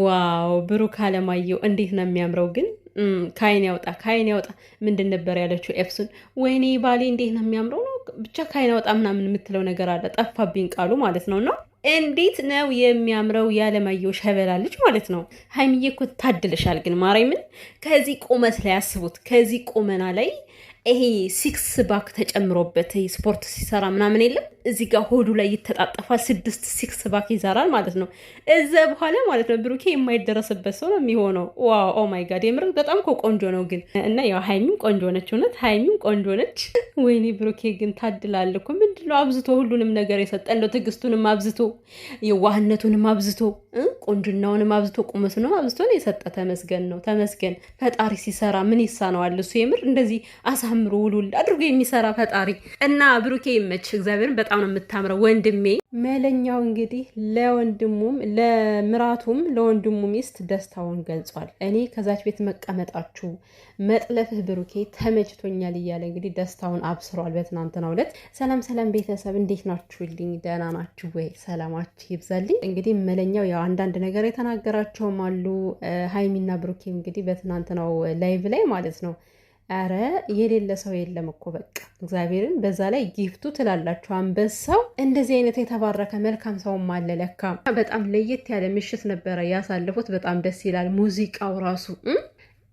ዋው ብሩክ አለማየሁ እንዴት ነው የሚያምረው ግን ካይን ያውጣ ካይን ያውጣ። ምንድን ነበር ያለችው ኤፍሱን? ወይኔ ባሌ እንዴት ነው የሚያምረው ነው ብቻ ካይን ያውጣ ምናምን የምትለው ነገር አለ፣ ጠፋብኝ ቃሉ ማለት ነው። እና እንዴት ነው የሚያምረው የአለማየሁ ሸበላ ልጅ ማለት ነው። ሀይሚዬ እኮ ታድልሻል ግን ማርያምን። ከዚህ ቁመት ላይ አስቡት፣ ከዚህ ቁመና ላይ ይሄ ሲክስ ባክ ተጨምሮበት ስፖርት ሲሰራ ምናምን የለም እዚህ ጋር ሆዱ ላይ ይተጣጠፋል። 6 ባክ ይሰራል ማለት ነው። እዛ በኋላ ማለት ነው ብሩኬ የማይደረስበት ሰው ነው የሚሆነው። ዋው ኦ ማይ ጋድ የምር በጣም እኮ ቆንጆ ነው ግን እና ያው ሀይሚም ቆንጆ ነች፣ እውነት ሀይሚም ቆንጆ ነች። ወይኔ ብሩኬ ግን ታድላል እኮ ምንድነው አብዝቶ ሁሉንም ነገር የሰጠ እንደው ትዕግስቱንም አብዝቶ የዋህነቱንም አብዝቶ ቆንጅናውንም አብዝቶ ቁመቱንም አብዝቶ ነው የሰጠ። ተመስገን ነው ተመስገን። ፈጣሪ ሲሰራ ምን ይሳነዋል? እሱ የምር እንደዚህ አሳምሮ ውሉል አድርጎ የሚሰራ ፈጣሪ እና ብሩኬ ይመች እግዚአብሔርን በጣም ነው የምታምረው ወንድሜ። መለኛው እንግዲህ ለወንድሙም ለምራቱም ለወንድሙ ሚስት ደስታውን ገልጿል። እኔ ከዛች ቤት መቀመጣችሁ መጥለፍህ ብሩኬ ተመችቶኛል እያለ እንግዲህ ደስታውን አብስሯል በትናንትናው ዕለት። ሰላም ሰላም ቤተሰብ እንዴት ናችሁልኝ? ደህና ናችሁ ወይ? ሰላማችሁ ይብዛልኝ። እንግዲህ መለኛው ያው አንዳንድ ነገር የተናገራቸውም አሉ። ሀይሚና ብሩኬ እንግዲህ በትናንትናው ላይቭ ላይ ማለት ነው አረ የሌለ ሰው የለም እኮ በቃ እግዚአብሔርን። በዛ ላይ ጊፍቱ ትላላችሁ አንበሳው። እንደዚህ አይነት የተባረከ መልካም ሰውም አለ ለካ። በጣም ለየት ያለ ምሽት ነበረ ያሳለፉት። በጣም ደስ ይላል። ሙዚቃው ራሱ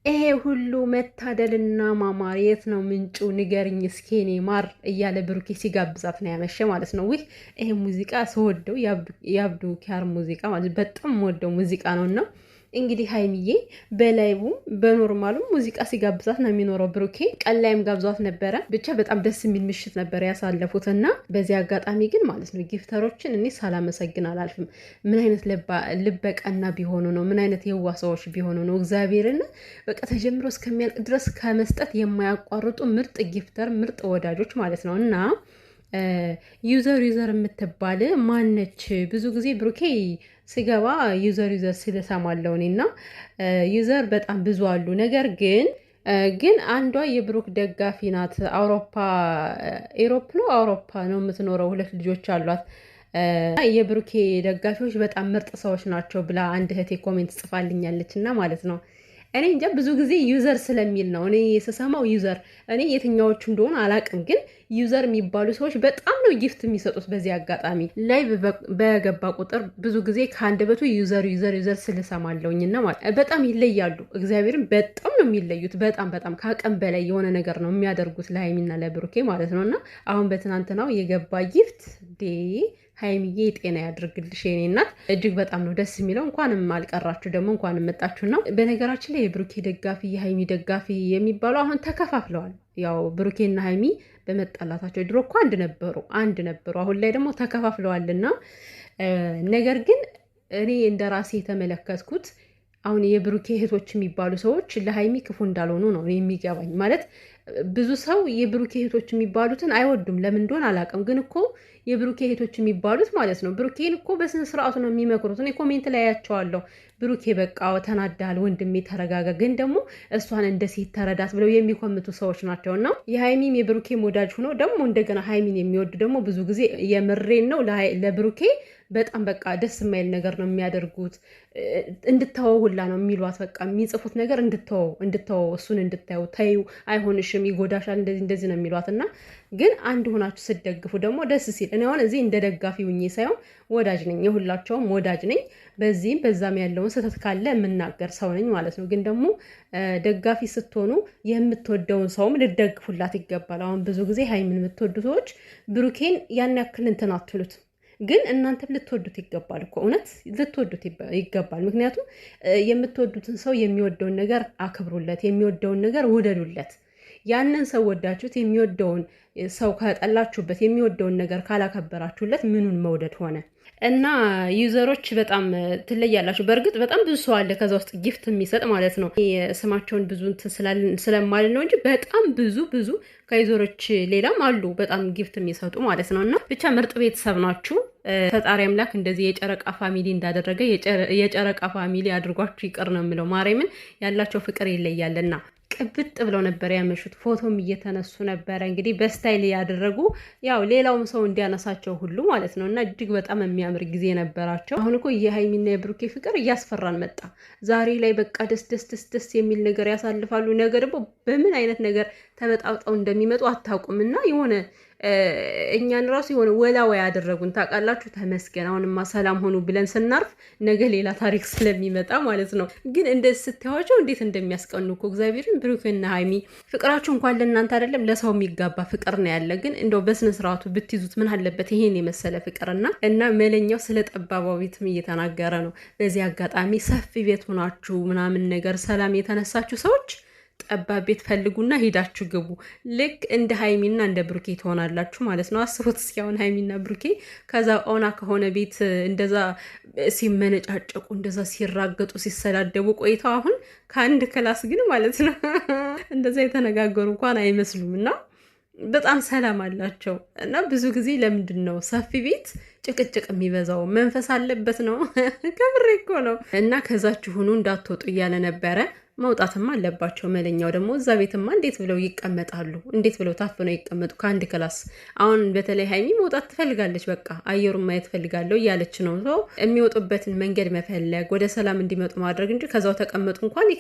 ይሄ ሁሉ መታደልና ማማር የት ነው ምንጩ ንገርኝ እስኪ እኔ ማር እያለ ብሩኬ ሲጋብዛት ነው ያመሸ ማለት ነው። ይሄ ሙዚቃ ስወደው የአብዱ ኪያር ሙዚቃ ማለት በጣም ወደው ሙዚቃ ነውና እንግዲህ ሀይሚዬ በላይቡም በኖርማሉም ሙዚቃ ሲጋብዛት ነው የሚኖረው። ብሩኬ ቀን ላይም ጋብዟት ነበረ። ብቻ በጣም ደስ የሚል ምሽት ነበር ያሳለፉት እና በዚህ አጋጣሚ ግን ማለት ነው ጊፍተሮችን እኔ ሳላመሰግን አላልፍም። ምን አይነት ልበቀና ቢሆኑ ነው? ምን አይነት የዋ ሰዎች ቢሆኑ ነው? እግዚአብሔርና በቃ ተጀምሮ እስከሚያልቅ ድረስ ከመስጠት የማያቋርጡ ምርጥ ጊፍተር፣ ምርጥ ወዳጆች ማለት ነው እና ዩዘር የምትባል ማነች? ብዙ ጊዜ ብሩኬ ስገባ ዩዘር ሲል እሰማለሁ እኔ እና ዩዘር በጣም ብዙ አሉ። ነገር ግን አንዷ የብሩክ ደጋፊ ናት። ኤሮፕ ነው አውሮፓ ነው የምትኖረው። 2 ልጆች አሏት። የብሩኬ ደጋፊዎች በጣም ምርጥ ሰዎች ናቸው ብላ አንድ እህቴ ኮሜንት ጽፋልኛለች እና ማለት ነው እኔ እንጃ ብዙ ጊዜ ዩዘር ስለሚል ነው እኔ ስሰማው ዩዘር። እኔ የትኛዎቹ እንደሆነ አላቅም፣ ግን ዩዘር የሚባሉ ሰዎች በጣም ነው ጊፍት የሚሰጡት። በዚህ አጋጣሚ ላይ በገባ ቁጥር ብዙ ጊዜ ከአንደበቱ ዩዘር ስልሰማለውኝ እና ማለት በጣም ይለያሉ። እግዚአብሔርን በጣም ነው የሚለዩት። በጣም ከአቅም በላይ የሆነ ነገር ነው የሚያደርጉት ለሀይሚና ለብሩኬ ማለት ነው እና አሁን በትናንትናው የገባ ጊፍት ሀይሚዬ ጤና ያድርግልሽ የኔ እናት። እጅግ በጣም ነው ደስ የሚለው። እንኳንም አልቀራችሁ ደግሞ እንኳንም መጣችሁ ነው። በነገራችን ላይ የብሩኬ ደጋፊ የሀይሚ ደጋፊ የሚባሉ አሁን ተከፋፍለዋል። ያው ብሩኬና ሀይሚ በመጣላታቸው ድሮ እኮ አንድ ነበሩ። አሁን ላይ ደግሞ ተከፋፍለዋልና ነገር ግን እኔ እንደ ራሴ የተመለከትኩት አሁን የብሩኬ እህቶች የሚባሉ ሰዎች ለሀይሚ ክፉ እንዳልሆኑ ነው የሚገባኝ። ማለት ብዙ ሰው የብሩኬ እህቶች የሚባሉትን አይወዱም። ለምን እንደሆነ አላውቅም። ግን እኮ የብሩኬ እህቶች የሚባሉት ማለት ነው ብሩኬን እኮ በስነ ስርዓቱ ነው የሚመክሩት። እኔ ኮሜንት ላይ ያቸዋለሁ። ብሩኬ በቃ ተናዳል ወንድሜ ተረጋጋ፣ ግን ደግሞ እሷን እንደ ሴት ተረዳት ብለው የሚኮምቱ ሰዎች ናቸው። እና የሀይሚም የብሩኬም ወዳጅ ሆነው ደግሞ እንደገና ሀይሚን የሚወዱ ደግሞ ብዙ ጊዜ የምሬን ነው ለብሩኬ በጣም በቃ ደስ የማይል ነገር ነው የሚያደርጉት። እንድተወው ሁላ ነው የሚሏት። በቃ የሚጽፉት ነገር እንድተወው እሱን እንድታየው ተይው፣ አይሆንሽም፣ ይጎዳሻል፣ እንደዚህ ነው የሚሏት። እና ግን አንድ ሆናችሁ ስትደግፉ ደግሞ ደስ ሲል እኔ አሁን እዚህ እንደ ደጋፊ ሁኜ ሳይሆን ወዳጅ ነኝ፣ የሁላቸውም ወዳጅ ነኝ። በዚህም በዛም ያለውን ስህተት ካለ የምናገር ሰው ነኝ ማለት ነው። ግን ደግሞ ደጋፊ ስትሆኑ የምትወደውን ሰውም ልደግፉላት ይገባል። አሁን ብዙ ጊዜ ሀይሚን የምትወዱ ሰዎች ብሩኬን ያን ያክል እንትን አትሉት፣ ግን እናንተም ልትወዱት ይገባል እኮ እውነት ልትወዱት ይገባል። ምክንያቱም የምትወዱትን ሰው የሚወደውን ነገር አክብሩለት፣ የሚወደውን ነገር ውደዱለት። ያንን ሰው ወዳችሁት የሚወደውን ሰው ከጠላችሁበት፣ የሚወደውን ነገር ካላከበራችሁለት ምኑን መውደድ ሆነ? እና ዩዘሮች በጣም ትለያላችሁ። በእርግጥ በጣም ብዙ ሰው አለ ከዛ ውስጥ ጊፍት የሚሰጥ ማለት ነው። ስማቸውን ብዙ ስለማልን ነው እንጂ በጣም ብዙ ከዩዘሮች ሌላም አሉ በጣም ጊፍት የሚሰጡ ማለት ነው። እና ብቻ ምርጥ ቤተሰብ ናችሁ። ፈጣሪ አምላክ እንደዚህ የጨረቃ ፋሚሊ እንዳደረገ የጨረቃ ፋሚሊ አድርጓችሁ ይቅር ነው የምለው። ማርያምን ያላቸው ፍቅር ይለያልና ቅብጥ ብለው ነበር ያመሹት። ፎቶም እየተነሱ ነበረ እንግዲህ በስታይል ያደረጉ ያው ሌላውም ሰው እንዲያነሳቸው ሁሉ ማለት ነው። እና እጅግ በጣም የሚያምር ጊዜ ነበራቸው። አሁን እኮ የሀይሚና የብሩኬ ፍቅር እያስፈራን መጣ። ዛሬ ላይ በቃ ደስ ደስ ደስ ደስ የሚል ነገር ያሳልፋሉ። ነገ ደግሞ በምን አይነት ነገር ተበጣብጠው እንደሚመጡ አታውቁም። እና የሆነ እኛን ራሱ የሆነ ወላዋ ያደረጉን ታውቃላችሁ። ተመስገን አሁንማ ሰላም ሆኑ ብለን ስናርፍ ነገ ሌላ ታሪክ ስለሚመጣ ማለት ነው። ግን እንደዚህ ስታዩዋቸው እንዴት እንደሚያስቀኑ እኮ እግዚአብሔርን። ብሩክና ሀይሚ ፍቅራችሁ እንኳን ለእናንተ አይደለም ለሰው የሚጋባ ፍቅር ነው ያለ። ግን እንደው በስነ ስርዓቱ ብትይዙት ምን አለበት ይሄን የመሰለ ፍቅርና እና መለኛው ስለ ጠባባው ቤትም እየተናገረ ነው። በዚህ አጋጣሚ ሰፊ ቤት ሆናችሁ ምናምን ነገር ሰላም የተነሳችሁ ሰዎች ጠባብ ቤት ፈልጉና ሄዳችሁ ግቡ። ልክ እንደ ሀይሚና እንደ ብሩኬ ትሆናላችሁ ማለት ነው። አስቡት እስኪ አሁን ሀይሚና ብሩኬ ከዛ ኦና ከሆነ ቤት እንደዛ ሲመነጫጨቁ እንደዛ ሲራገጡ ሲሰዳደቡ ቆይተው አሁን ከአንድ ክላስ ግን ማለት ነው እንደዛ የተነጋገሩ እንኳን አይመስሉም። እና በጣም ሰላም አላቸው። እና ብዙ ጊዜ ለምንድን ነው ሰፊ ቤት ጭቅጭቅ የሚበዛው? መንፈስ አለበት ነው ከብሬ እኮ ነው። እና ከዛችሁ ሁኑ እንዳትወጡ እያለ ነበረ። መውጣትማ አለባቸው። መለኛው ደግሞ እዛ ቤትማ እንዴት ብለው ይቀመጣሉ? እንዴት ብለው ታፍነው ይቀመጡ ከአንድ ክላስ? አሁን በተለይ ሀይሚ መውጣት ትፈልጋለች። በቃ አየሩን ማየት ፈልጋለሁ እያለች ነው። ሰው የሚወጡበትን መንገድ መፈለግ፣ ወደ ሰላም እንዲመጡ ማድረግ እንጂ ከዛው ተቀመጡ እንኳን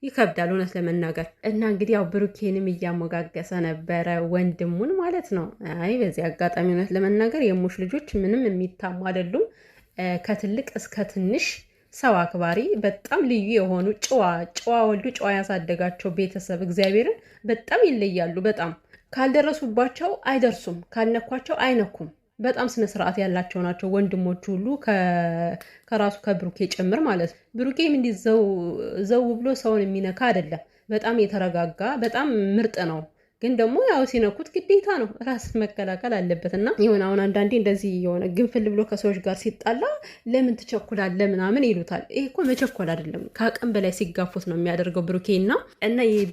ይከብዳል እውነት ለመናገር። እና እንግዲህ ያው ብሩኬንም እያሞጋገሰ ነበረ ወንድሙን ማለት ነው። አይ በዚህ አጋጣሚ እውነት ለመናገር የሙሽ ልጆች ምንም የሚታሙ አይደሉም። ከትልቅ እስከ ትንሽ ሰው አክባሪ፣ በጣም ልዩ የሆኑ ጨዋ ወልዱ ጨዋ ያሳደጋቸው ቤተሰብ እግዚአብሔርን በጣም ይለያሉ። በጣም ካልደረሱባቸው አይደርሱም፣ ካልነኳቸው አይነኩም። በጣም ስነ ስርዓት ያላቸው ናቸው ወንድሞቹ ሁሉ ከራሱ ከብሩኬ ጭምር ማለት ነው። ብሩኬም እንዲህ ዘው ብሎ ሰውን የሚነካ አይደለም። በጣም የተረጋጋ በጣም ምርጥ ነው። ግን ደግሞ ያው ሲነኩት ግዴታ ነው ራስ መከላከል አለበት። እና ይሁን አሁን አንዳንዴ እንደዚህ የሆነ ግንፍል ብሎ ከሰዎች ጋር ሲጣላ ለምን ትቸኩላለህ ምናምን ይሉታል። ይሄ እኮ መቸኮል አይደለም፣ ከአቅም በላይ ሲጋፉት ነው የሚያደርገው ብሩኬ እና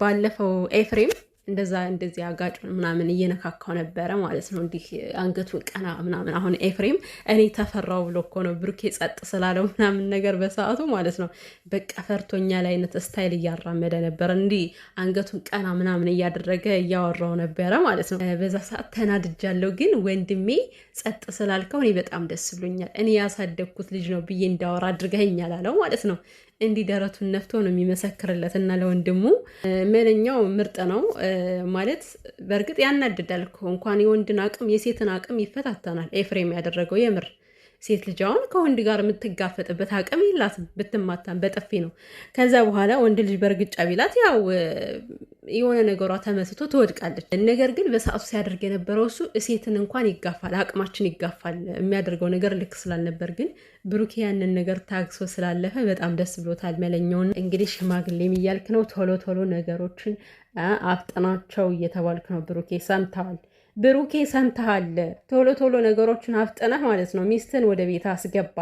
ባለፈው ኤፍሬም እንደዚህ አጋጭ ምናምን እየነካካው ነበረ ማለት ነው። እንዲህ አንገቱ ቀና ምናምን። አሁን ኤፍሬም እኔ ተፈራው ብሎ እኮ ነው ብሩኬ ጸጥ ስላለው ምናምን ነገር በሰዓቱ ማለት ነው። በቃ ፈርቶኛል አይነት ስታይል እያራመደ ነበረ። እንዲህ አንገቱን ቀና ምናምን እያደረገ እያወራው ነበረ ማለት ነው። በዛ ሰዓት ተናድጃለሁ። ግን ወንድሜ ጸጥ ስላልከው እኔ በጣም ደስ ብሎኛል። እኔ ያሳደግኩት ልጅ ነው ብዬ እንዳወራ አድርገኸኛል አለው ማለት ነው። እንዲህ ደረቱን ነፍቶ ነው የሚመሰክርለት። እና ለወንድሙ መለኛው ምርጥ ነው ማለት በእርግጥ ያናድዳል እኮ እንኳን የወንድን አቅም የሴትን አቅም ይፈታተናል። ኤፍሬም ያደረገው የምር ሴት ልጅ አሁን ከወንድ ጋር የምትጋፈጥበት አቅም የላትም። ብትማታን በጥፊ ነው። ከዛ በኋላ ወንድ ልጅ በእርግጫ ቢላት ያው የሆነ ነገሯ ተመስቶ ትወድቃለች። ነገር ግን በሰዓቱ ሲያደርግ የነበረው እሱ ሴትን እንኳን ይጋፋል፣ አቅማችን ይጋፋል። የሚያደርገው ነገር ልክ ስላልነበር ግን ብሩኬ ያንን ነገር ታግሶ ስላለፈ በጣም ደስ ብሎታል። መለኛውን እንግዲህ ሽማግሌም እያልክ ነው፣ ቶሎ ቶሎ ነገሮችን አፍጥናቸው እየተባልክ ነው። ብሩኬ ሰምተሃል? ቶሎ ቶሎ ነገሮችን አፍጥነህ ማለት ነው ሚስትን ወደ ቤት አስገባ።